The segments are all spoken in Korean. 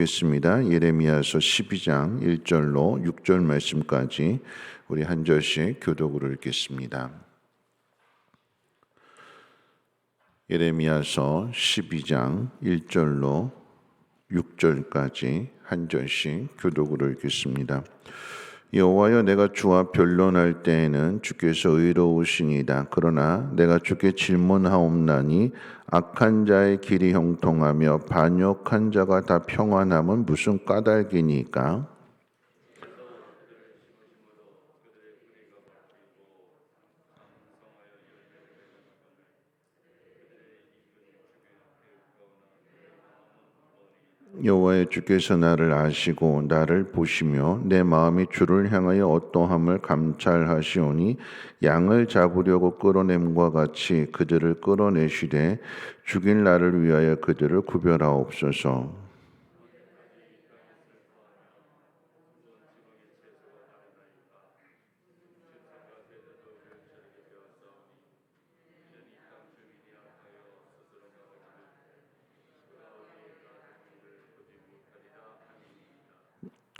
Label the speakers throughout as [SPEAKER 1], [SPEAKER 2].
[SPEAKER 1] 겠습니다. 예레미야서 12장 1절로 6절 말씀까지 우리 한 절씩 교독으로 읽겠습니다. 예레미야서 12장 1절로 6절까지 한 절씩 교독으로 읽겠습니다. 여호와여, 내가 주와 변론할 때에는 주께서 의로우시니이다. 그러나 내가 주께 질문하옵나니 악한 자의 길이 형통하며 반역한 자가 다 평안함은 무슨 까닭이니까? 여호와의 주께서 나를 아시고 나를 보시며 내 마음이 주를 향하여 어떠함을 감찰하시오니 양을 잡으려고 끌어냄과 같이 그들을 끌어내시되 죽일 나를 위하여 그들을 구별하옵소서.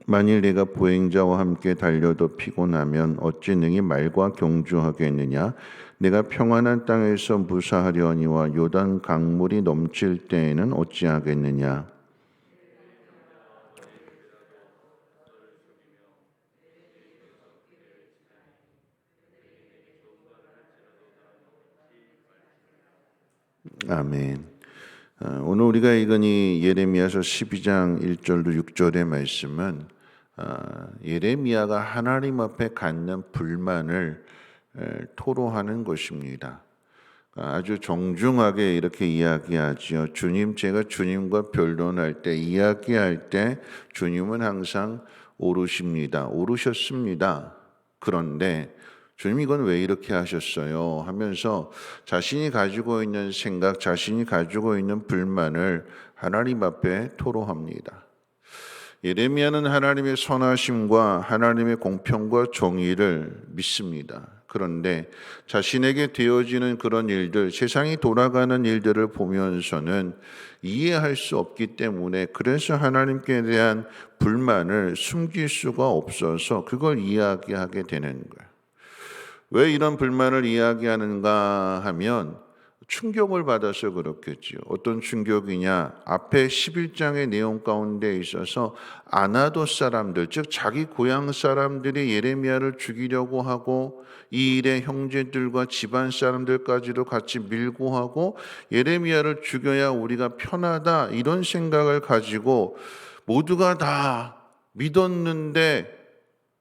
[SPEAKER 1] 만일 내가 보행자와 함께 달려도 피곤하면 어찌 능히 말과 경주하겠느냐? 내가 평안한 땅에서 무사하려니와 요단 강물이 넘칠 때에는 어찌하겠느냐? 아멘. 오늘 우리가 읽은 이 예레미야서 12장 1절로 6절의 말씀은 예레미야가 하나님 앞에 갖는 불만을 토로하는 것입니다. 아주 정중하게 이렇게 이야기하지요. 주님, 제가 주님과 변론할 때, 이야기할 때 주님은 항상 옳으십니다. 옳으셨습니다. 그런데 주님, 이건 왜 이렇게 하셨어요? 하면서 자신이 가지고 있는 생각, 자신이 가지고 있는 불만을 하나님 앞에 토로합니다. 예레미야는 하나님의 선하심과 하나님의 공평과 정의를 믿습니다. 그런데 자신에게 되어지는 그런 일들, 세상이 돌아가는 일들을 보면서는 이해할 수 없기 때문에 그래서 하나님께 대한 불만을 숨길 수가 없어서 그걸 이야기하게 되는 거예요. 왜 이런 불만을 이야기하는가 하면 충격을 받아서 그렇겠지요. 어떤 충격이냐? 앞에 11장의 내용 가운데 있어서 아나돗 사람들, 즉 자기 고향 사람들이 예레미야를 죽이려고 하고 이 일에 형제들과 집안 사람들까지도 같이 밀고 하고 예레미야를 죽여야 우리가 편하다 이런 생각을 가지고 모두가 다 믿었는데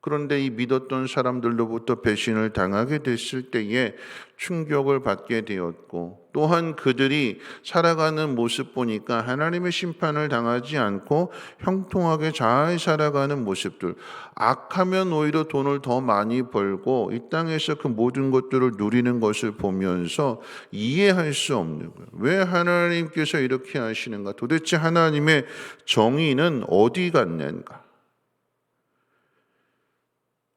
[SPEAKER 1] 그런데 이 믿었던 사람들로부터 배신을 당하게 됐을 때에 충격을 받게 되었고 또한 그들이 살아가는 모습 보니까 하나님의 심판을 당하지 않고 형통하게 잘 살아가는 모습들, 악하면 오히려 돈을 더 많이 벌고 이 땅에서 그 모든 것들을 누리는 것을 보면서 이해할 수 없는 거예요. 왜 하나님께서 이렇게 하시는가? 도대체 하나님의 정의는 어디 갔는가?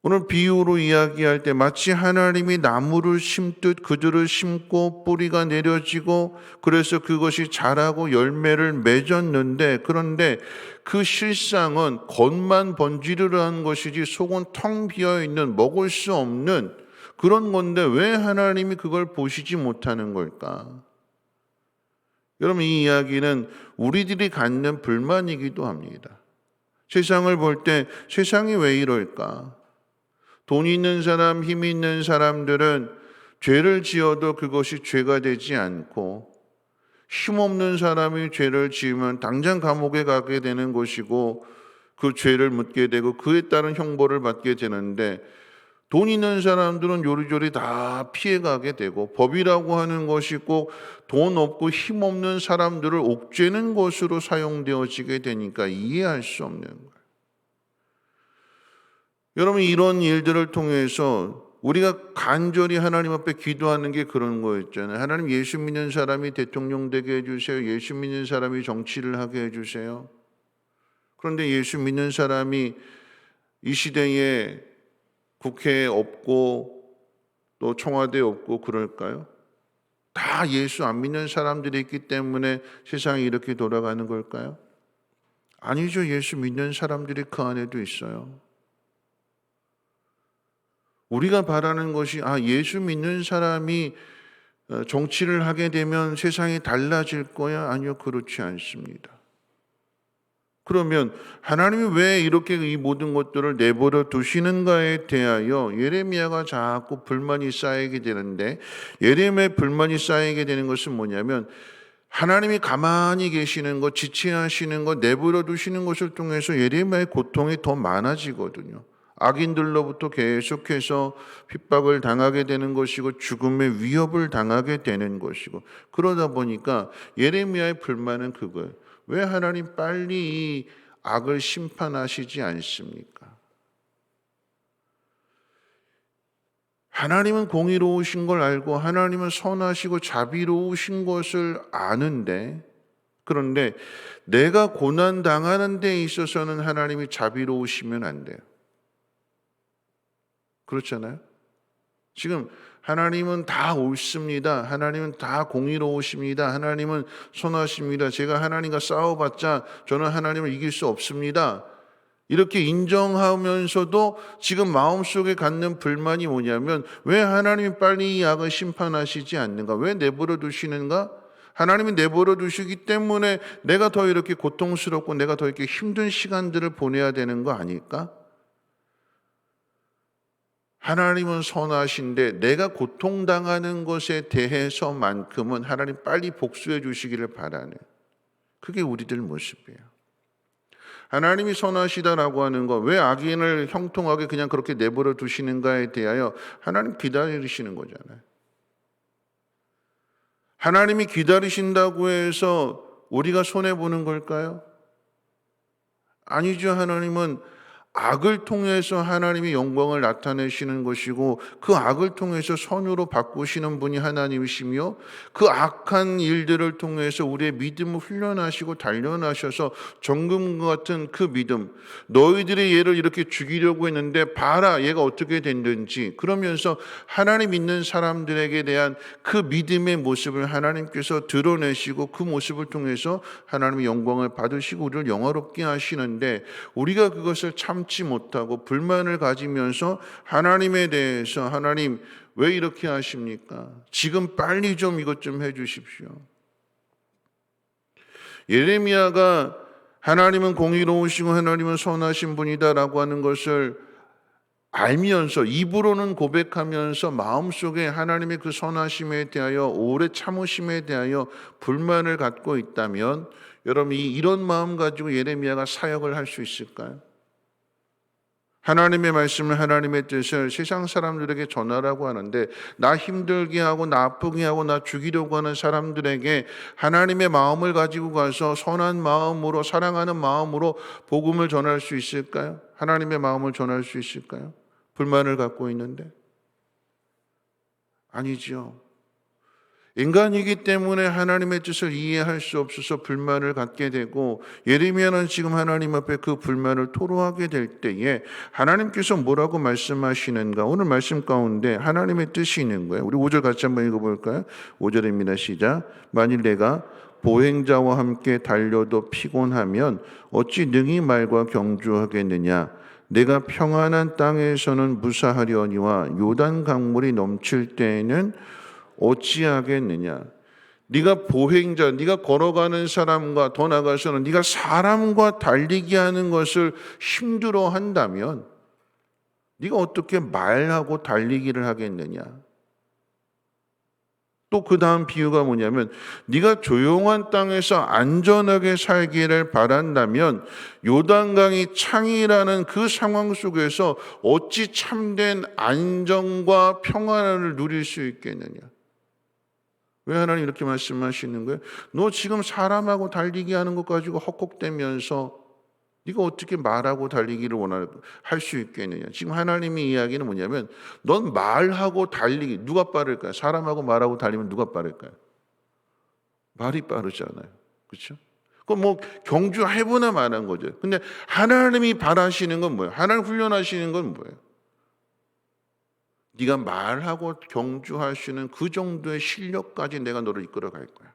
[SPEAKER 1] 오늘 비유로 이야기할 때 마치 하나님이 나무를 심듯 그들을 심고 뿌리가 내려지고 그래서 그것이 자라고 열매를 맺었는데 그런데 그 실상은 겉만 번지르르한 것이지 속은 텅 비어있는 먹을 수 없는 그런 건데 왜 하나님이 그걸 보시지 못하는 걸까? 여러분, 이 이야기는 우리들이 갖는 불만이기도 합니다. 세상을 볼 때 세상이 왜 이럴까? 돈 있는 사람, 힘 있는 사람들은 죄를 지어도 그것이 죄가 되지 않고 힘없는 사람이 죄를 지으면 당장 감옥에 가게 되는 것이고 그 죄를 묻게 되고 그에 따른 형벌을 받게 되는데 돈 있는 사람들은 요리조리 다 피해가게 되고 법이라고 하는 것이 꼭 돈 없고 힘 없는 사람들을 옥죄는 것으로 사용되어지게 되니까 이해할 수 없는 거예요. 여러분, 이런 일들을 통해서 우리가 간절히 하나님 앞에 기도하는 게 그런 거였잖아요. 하나님, 예수 믿는 사람이 대통령 되게 해주세요. 예수 믿는 사람이 정치를 하게 해주세요. 그런데 예수 믿는 사람이 이 시대에 국회에 없고 또 청와대에 없고 그럴까요? 다 예수 안 믿는 사람들이 있기 때문에 세상이 이렇게 돌아가는 걸까요? 아니죠. 예수 믿는 사람들이 그 안에도 있어요. 우리가 바라는 것이 예수 믿는 사람이 정치를 하게 되면 세상이 달라질 거야? 아니요, 그렇지 않습니다. 그러면 하나님이 왜 이렇게 이 모든 것들을 내버려 두시는가에 대하여 예레미야가 자꾸 불만이 쌓이게 되는데, 예레미야의 불만이 쌓이게 되는 것은 뭐냐면 하나님이 가만히 계시는 것, 지체하시는 것, 내버려 두시는 것을 통해서 예레미야의 고통이 더 많아지거든요. 악인들로부터 계속해서 핍박을 당하게 되는 것이고 죽음의 위협을 당하게 되는 것이고, 그러다 보니까 예레미야의 불만은 그거예요. 왜 하나님 빨리 이 악을 심판하시지 않습니까? 하나님은 공의로우신 걸 알고 하나님은 선하시고 자비로우신 것을 아는데, 그런데 내가 고난 당하는 데 있어서는 하나님이 자비로우시면 안 돼요. 그렇잖아요? 지금 하나님은 다 옳습니다. 하나님은 다 공의로우십니다. 하나님은 선하십니다. 제가 하나님과 싸워봤자 저는 하나님을 이길 수 없습니다. 이렇게 인정하면서도 지금 마음속에 갖는 불만이 뭐냐면 왜 하나님이 빨리 이 악을 심판하시지 않는가? 왜 내버려 두시는가? 하나님이 내버려 두시기 때문에 내가 더 이렇게 고통스럽고 내가 더 이렇게 힘든 시간들을 보내야 되는 거 아닐까? 하나님은 선하신데 내가 고통당하는 것에 대해서만큼은 하나님 빨리 복수해 주시기를 바라는, 그게 우리들 모습이에요. 하나님이 선하시다라고 하는 거, 왜 악인을 형통하게 그냥 그렇게 내버려 두시는가에 대하여 하나님 기다리시는 거잖아요. 하나님이 기다리신다고 해서 우리가 손해보는 걸까요? 아니죠. 하나님은 악을 통해서 하나님이 영광을 나타내시는 것이고 그 악을 통해서 선으로 바꾸시는 분이 하나님이시며, 그 악한 일들을 통해서 우리의 믿음을 훈련하시고 단련하셔서 정금과 같은 그 믿음, 너희들이 얘를 이렇게 죽이려고 했는데 봐라 얘가 어떻게 됐는지, 그러면서 하나님 믿는 사람들에게 대한 그 믿음의 모습을 하나님께서 드러내시고 그 모습을 통해서 하나님의 영광을 받으시고 우리를 영화롭게 하시는데, 우리가 그것을 참지 못하고 불만을 가지면서 하나님에 대해서 하나님 왜 이렇게 하십니까? 지금 빨리 좀 이것 좀 해주십시오. 예레미야가 하나님은 공의로우시고 하나님은 선하신 분이다라고 하는 것을 알면서 입으로는 고백하면서 마음속에 하나님의 그 선하심에 대하여 오래 참으심에 대하여 불만을 갖고 있다면, 여러분 이런 마음 가지고 예레미야가 사역을 할 수 있을까요? 하나님의 말씀을, 하나님의 뜻을 세상 사람들에게 전하라고 하는데 나 힘들게 하고 나 아프게 하고 나 죽이려고 하는 사람들에게 하나님의 마음을 가지고 가서 선한 마음으로 사랑하는 마음으로 복음을 전할 수 있을까요? 하나님의 마음을 전할 수 있을까요? 불만을 갖고 있는데 아니죠. 인간이기 때문에 하나님의 뜻을 이해할 수 없어서 불만을 갖게 되고, 예레미야는 지금 하나님 앞에 그 불만을 토로하게 될 때에 하나님께서 뭐라고 말씀하시는가? 오늘 말씀 가운데 하나님의 뜻이 있는 거예요. 우리 5절 같이 한번 읽어볼까요? 5절입니다. 시작. 만일 내가 보행자와 함께 달려도 피곤하면 어찌 능히 말과 경주하겠느냐? 내가 평안한 땅에서는 무사하려니와 요단 강물이 넘칠 때에는 어찌하겠느냐? 네가 보행자, 네가 걸어가는 사람과 더 나아가서는 네가 사람과 달리기 하는 것을 힘들어 한다면 네가 어떻게 말하고 달리기를 하겠느냐? 또 그 다음 비유가 뭐냐면 네가 조용한 땅에서 안전하게 살기를 바란다면 요단강이 창이라는 그 상황 속에서 어찌 참된 안정과 평안을 누릴 수 있겠느냐? 왜 하나님 이렇게 말씀하시는 거예요? 너 지금 사람하고 달리기 하는 것 가지고 헉헉대면서 네가 어떻게 말하고 달리기를 할 수 있겠느냐? 지금 하나님의 이야기는 뭐냐면 넌 말하고 달리기 누가 빠를까요? 사람하고 말하고 달리면 누가 빠를까요? 말이 빠르잖아요. 그렇죠? 그럼 뭐 경주해보나 마는 거죠. 근데 하나님이 바라시는 건 뭐예요? 하나님 훈련하시는 건 뭐예요? 네가 말하고 경주할 수 있는 그 정도의 실력까지 내가 너를 이끌어 갈 거야.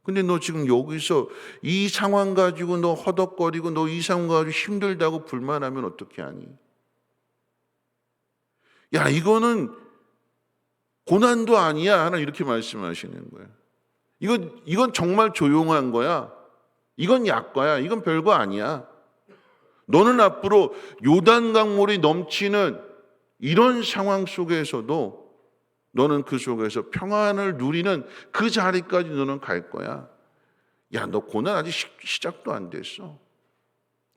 [SPEAKER 1] 근데 너 지금 여기서 이 상황 가지고 너 허덕거리고 너 이 상황 가지고 힘들다고 불만하면 어떻게 하니? 야, 이거는 고난도 아니야. 하나 이렇게 말씀하시는 거예요. 이건 정말 조용한 거야. 이건 약과야. 이건 별거 아니야. 너는 앞으로 요단 강물이 넘치는 이런 상황 속에서도 너는 그 속에서 평안을 누리는 그 자리까지 너는 갈 거야. 야, 너 고난 아직 시작도 안 됐어.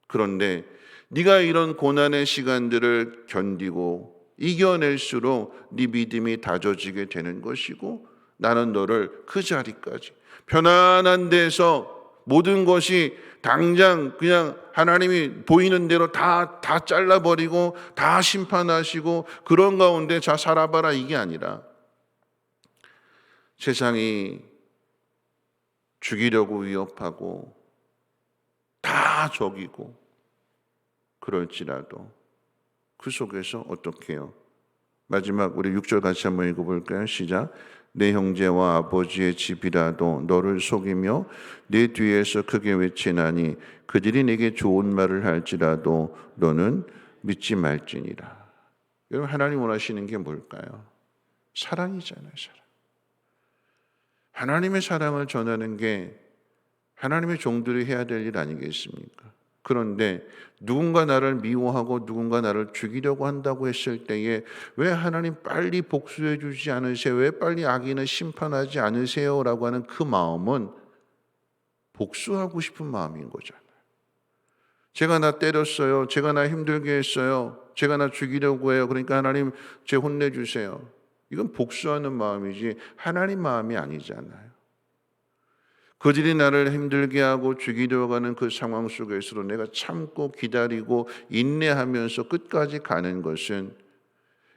[SPEAKER 1] 그런데 네가 이런 고난의 시간들을 견디고 이겨낼수록 네 믿음이 다져지게 되는 것이고, 나는 너를 그 자리까지 편안한 데서 모든 것이 당장 그냥 하나님이 보이는 대로 다 잘라버리고 다 심판하시고 그런 가운데 자 살아봐라, 이게 아니라 세상이 죽이려고 위협하고 다 적이고 그럴지라도 그 속에서 어떻게 해요? 마지막 우리 6절 같이 한번 읽어볼까요? 시작. 내 형제와 아버지의 집이라도 너를 속이며 내 뒤에서 크게 외치나니 그들이 내게 좋은 말을 할지라도 너는 믿지 말지니라. 여러분, 하나님 원하시는 게 뭘까요? 사랑이잖아요. 사랑. 하나님의 사랑을 전하는 게 하나님의 종들이 해야 될 일 아니겠습니까? 그런데 누군가 나를 미워하고 누군가 나를 죽이려고 한다고 했을 때에 왜 하나님 빨리 복수해 주지 않으세요? 왜 빨리 악인을 심판하지 않으세요? 라고 하는 그 마음은 복수하고 싶은 마음인 거잖아요. 제가 나 때렸어요. 제가 나 힘들게 했어요. 제가 나 죽이려고 해요. 그러니까 하나님 제 혼내주세요. 이건 복수하는 마음이지 하나님 마음이 아니잖아요. 그들이 나를 힘들게 하고 죽이려고 하는 그 상황 속에서도 내가 참고 기다리고 인내하면서 끝까지 가는 것은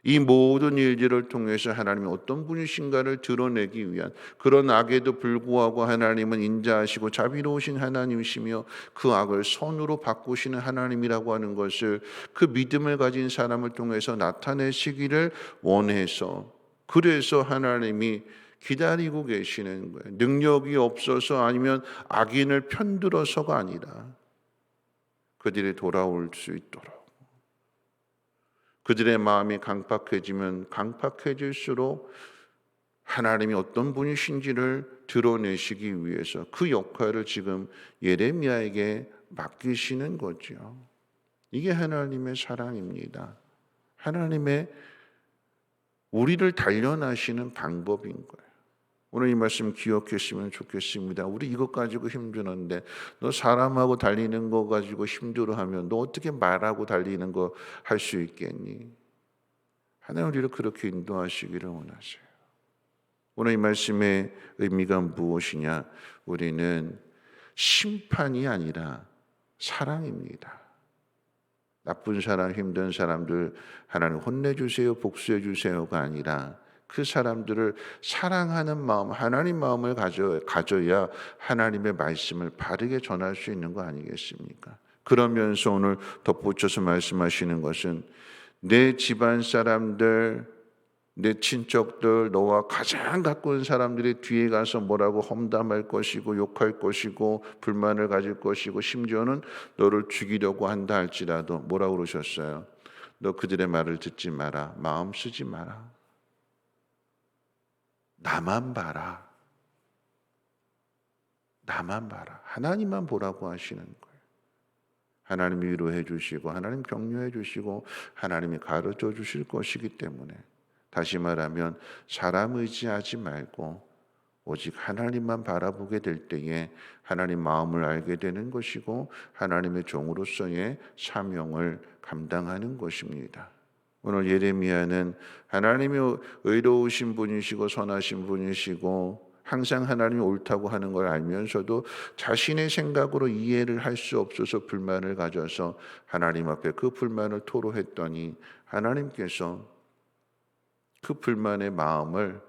[SPEAKER 1] 이 모든 일들을 통해서 하나님이 어떤 분이신가를 드러내기 위한, 그런 악에도 불구하고 하나님은 인자하시고 자비로우신 하나님이시며 그 악을 선으로 바꾸시는 하나님이라고 하는 것을 그 믿음을 가진 사람을 통해서 나타내시기를 원해서, 그래서 하나님이 기다리고 계시는 거예요. 능력이 없어서 아니면 악인을 편들어서가 아니라 그들이 돌아올 수 있도록, 그들의 마음이 강팍해지면 강팍해질수록 하나님이 어떤 분이신지를 드러내시기 위해서 그 역할을 지금 예레미야에게 맡기시는 거죠. 이게 하나님의 사랑입니다. 하나님의 우리를 단련하시는 방법인 거예요. 오늘 이 말씀 기억했으면 좋겠습니다. 우리 이것 가지고 힘드는데 너 사람하고 달리는 거 가지고 힘들어하면 너 어떻게 말하고 달리는 거 할 수 있겠니? 하나님 우리를 그렇게 인도하시기를 원하세요. 오늘 이 말씀의 의미가 무엇이냐? 우리는 심판이 아니라 사랑입니다. 나쁜 사람, 힘든 사람들 하나님 혼내주세요, 복수해주세요가 아니라 그 사람들을 사랑하는 마음, 하나님 마음을 가져야 하나님의 말씀을 바르게 전할 수 있는 거 아니겠습니까? 그러면서 오늘 덧붙여서 말씀하시는 것은 내 집안 사람들, 내 친척들, 너와 가장 가까운 사람들이 뒤에 가서 뭐라고 험담할 것이고 욕할 것이고 불만을 가질 것이고 심지어는 너를 죽이려고 한다 할지라도 뭐라고 그러셨어요? 너 그들의 말을 듣지 마라. 마음 쓰지 마라. 나만 봐라. 나만 봐라. 하나님만 보라고 하시는 거예요. 하나님이 위로해 주시고 하나님 격려해 주시고 하나님이 가르쳐 주실 것이기 때문에, 다시 말하면 사람 의지하지 말고 오직 하나님만 바라보게 될 때에 하나님 마음을 알게 되는 것이고 하나님의 종으로서의 사명을 감당하는 것입니다. 오늘 예레미야는 하나님이 의로우신 분이시고 선하신 분이시고 항상 하나님이 옳다고 하는 걸 알면서도 자신의 생각으로 이해를 할 수 없어서 불만을 가져서 하나님 앞에 그 불만을 토로했더니 하나님께서 그 불만의 마음을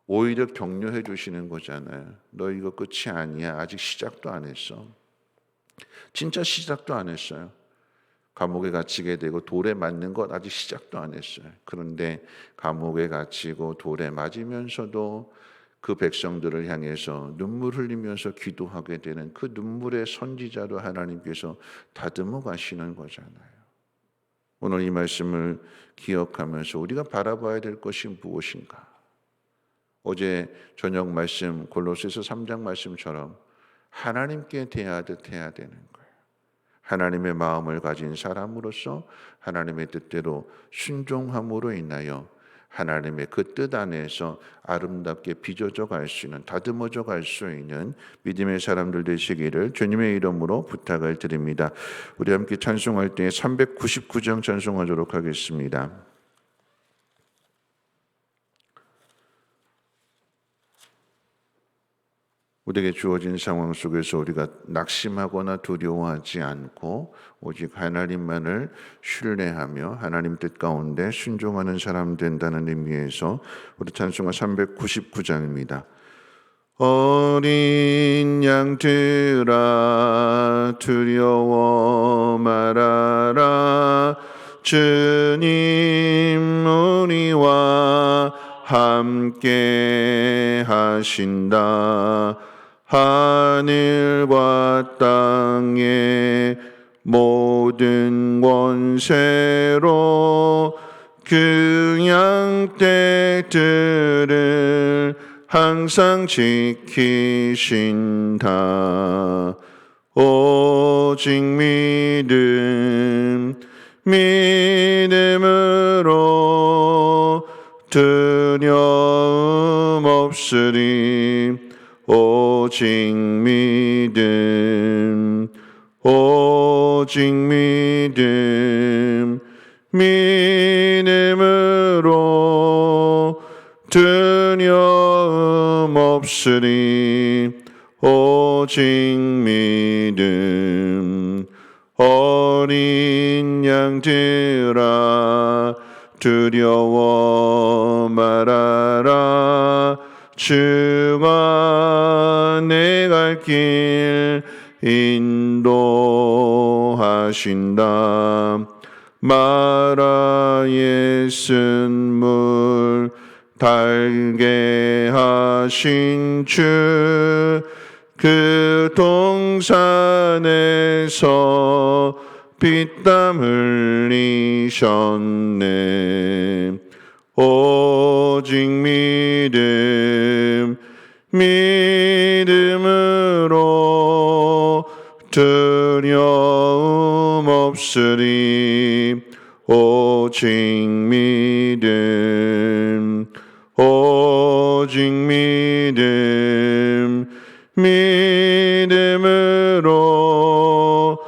[SPEAKER 1] 오히려 격려해 주시는 거잖아요. 너 이거 끝이 아니야. 아직 시작도 안 했어. 진짜 시작도 안 했어요. 감옥에 갇히게 되고 돌에 맞는 것 아직 시작도 안 했어요. 그런데 감옥에 갇히고 돌에 맞으면서도 그 백성들을 향해서 눈물 흘리면서 기도하게 되는 그 눈물의 선지자로 하나님께서 다듬어 가시는 거잖아요. 오늘 이 말씀을 기억하면서 우리가 바라봐야 될 것이 무엇인가? 어제 저녁 말씀 골로새서 3장 말씀처럼 하나님께 대하듯 해야 되는 거예요. 하나님의 마음을 가진 사람으로서 하나님의 뜻대로 순종함으로 인하여 하나님의 그 뜻 안에서 아름답게 빚어져 갈 수 있는, 다듬어져 갈 수 있는 믿음의 사람들 되시기를 주님의 이름으로 부탁을 드립니다. 우리 함께 찬송할 때 399장 찬송하도록 하겠습니다. 우리에게 주어진 상황 속에서 우리가 낙심하거나 두려워하지 않고 오직 하나님만을 신뢰하며 하나님 뜻 가운데 순종하는 사람 된다는 의미에서 우리 찬송가 399장입니다. 어린 양들아 두려워 말아라. 주님 우리와 함께 하신다. 하늘과 땅의 모든 권세로 그 양떼들을 항상 지키신다. 오직 믿음으로 두려움 없으리. 오직 믿음, 오직 믿음으로 두려움 없으리. 오직 믿음. 어린 양들아 두려워 말아라. 주가 내 갈 길 인도하신다. 마라의 쓴물 달게 하신 주 그 동산에서 피땀 흘리셨네. 오직 믿음으로 두려움 없으리. 오직 믿음, 오직 믿음으로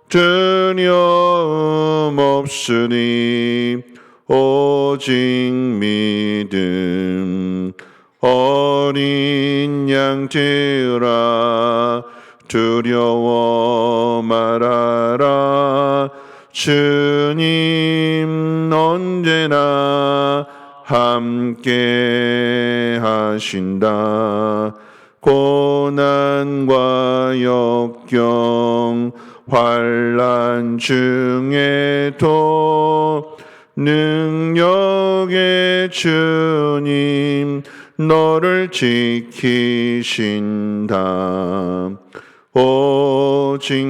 [SPEAKER 1] 두려움 없으리. 오직 믿음. 어린 양들아 두려워 말아라. 주님 언제나 함께 하신다. 고난과 역경 환난 중에도 능력의 주님 너를 지키신다. 오직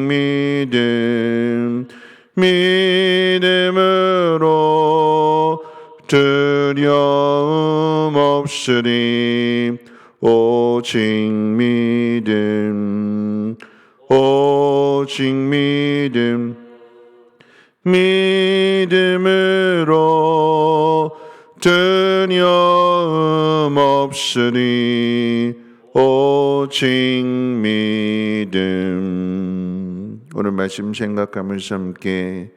[SPEAKER 1] 믿음으로 두려움 없으리. 오직 믿음으로 두려움 없으리. 오직 믿음. 오늘 말씀 생각하면서 함께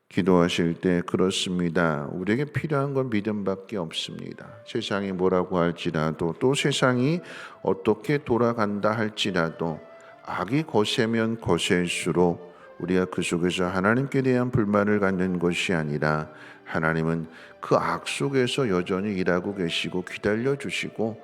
[SPEAKER 1] 기도하실 때 그렇습니다. 우리에게 필요한 건 믿음밖에 없습니다. 세상이 뭐라고 할지라도, 또 세상이 어떻게 돌아간다 할지라도 악이 거세면 거셀수록 우리가 그 속에서 하나님께 대한 불만을 갖는 것이 아니라 하나님은 그 악 속에서 여전히 일하고 계시고 기다려 주시고,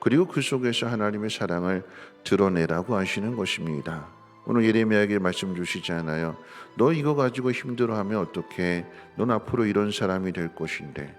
[SPEAKER 1] 그리고 그 속에서 하나님의 사랑을 드러내라고 하시는 것입니다. 오늘 예레미야에게 말씀 주시지 않아요? 너 이거 가지고 힘들어하면 어떡해? 넌 앞으로 이런 사람이 될 것인데.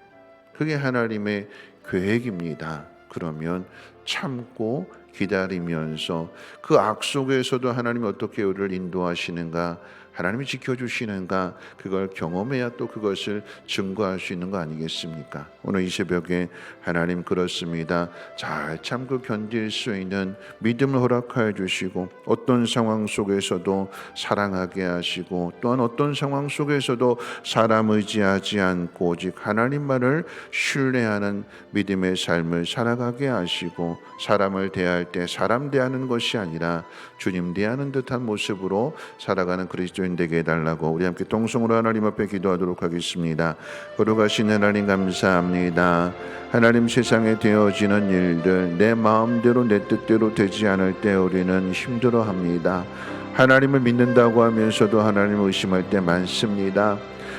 [SPEAKER 1] 그게 하나님의 계획입니다. 그러면 참고 기다리면서 그 악 속에서도 하나님이 어떻게 우리를 인도하시는가, 하나님이 지켜주시는가, 그걸 경험해야 또 그것을 증거할 수 있는 거 아니겠습니까? 오늘 이 새벽에 하나님 그렇습니다. 잘 참고 견딜 수 있는 믿음을 허락하여 주시고, 어떤 상황 속에서도 사랑하게 하시고, 또한 어떤 상황 속에서도 사람 의지하지 않고 오직 하나님만을 신뢰하는 믿음의 삶을 살아가게 하시고, 사람을 대할 때 사람 대하는 것이 아니라 주님 대하는 듯한 모습으로 살아가는 그리스도인 되게 해달라고 우리 함께 통성으로 하나님 앞에 기도하도록 하겠습니다. 거룩하신 하나님 감사합니다. 하나님, 세상에 되어지는 일들 내 마음대로 내 뜻대로 되지 않을 때 우리는 힘들어합니다. 하나님을 믿는다고 하면서도 하나님을 의심할 때 많습니다.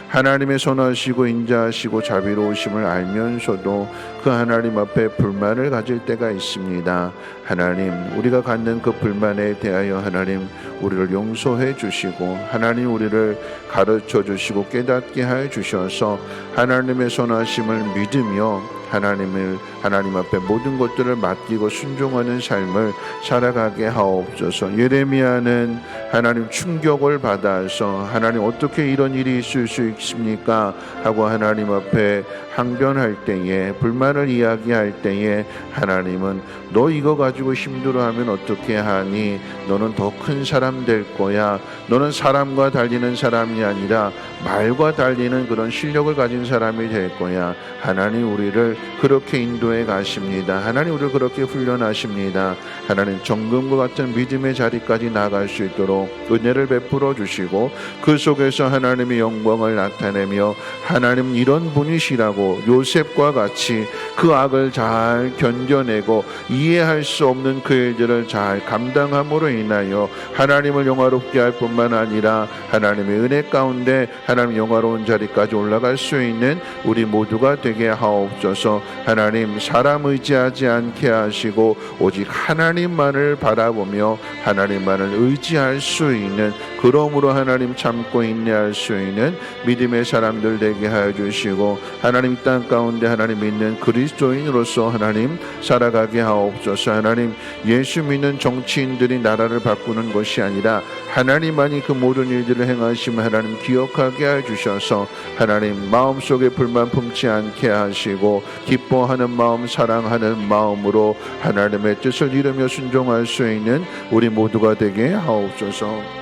[SPEAKER 1] 하나님의 선하시고 인자하시고 자비로우심을 알면서도 그 하나님 앞에 불만을 가질 때가 있습니다. 하나님, 우리가 갖는 그 불만에 대하여 하나님 우리를 용서해 주시고, 하나님 우리를 가르쳐 주시고 깨닫게 하여 주셔서 하나님의 선하심을 믿으며 하나님 앞에 모든 것들을 맡기고 순종하는 삶을 살아가게 하옵소서. 예레미야는 하나님 충격을 받아서 하나님 어떻게 이런 일이 있을 수 있습니까? 하고 하나님 앞에 항변할 때에, 불만을 이야기할 때에 하나님은 너 이거 가지고 힘들어하면 어떻게 하니? 너는 더 큰 사람 될 거야. 너는 사람과 달리는 사람이 아니라 말과 달리는 그런 실력을 가진 사람이 될 거야. 하나님 우리를 그렇게 인도해 가십니다. 하나님 우리를 그렇게 훈련하십니다. 하나님 정금과 같은 믿음의 자리까지 나아갈 수 있도록 은혜를 베풀어 주시고, 그 속에서 하나님의 영광을 나타내며 하나님 이런 분이시라고 요셉과 같이 그 악을 잘 견뎌내고 이해할 수 없는 그 일들을 잘 감당함으로 인하여 하나님을 영화롭게 할 뿐만 아니라 하나님의 은혜 가운데 하나님 영화로운 자리까지 올라갈 수 있는 우리 모두가 되게 하옵소서. 하나님, 사람 의지하지 않게 하시고 오직 하나님만을 바라보며 하나님만을 의지할 수 있는, 그러므로 하나님 참고 인내할 수 있는 믿음의 사람들 되게 하여 주시고, 하나님 땅 가운데 하나님 믿는 그리스도인으로서 하나님 살아가게 하옵소서. 하나님, 예수 믿는 정치인들이 나라를 바꾸는 것이 아니라 하나님만이 그 모든 일들을 행하시면 하나님 기억하게 해 주셔서 하나님 마음속에 불만 품지 않게 하시고, 기뻐하는 마음, 사랑하는 마음으로 하나님의 뜻을 이루며 순종할 수 있는 우리 모두가 되게 하옵소서.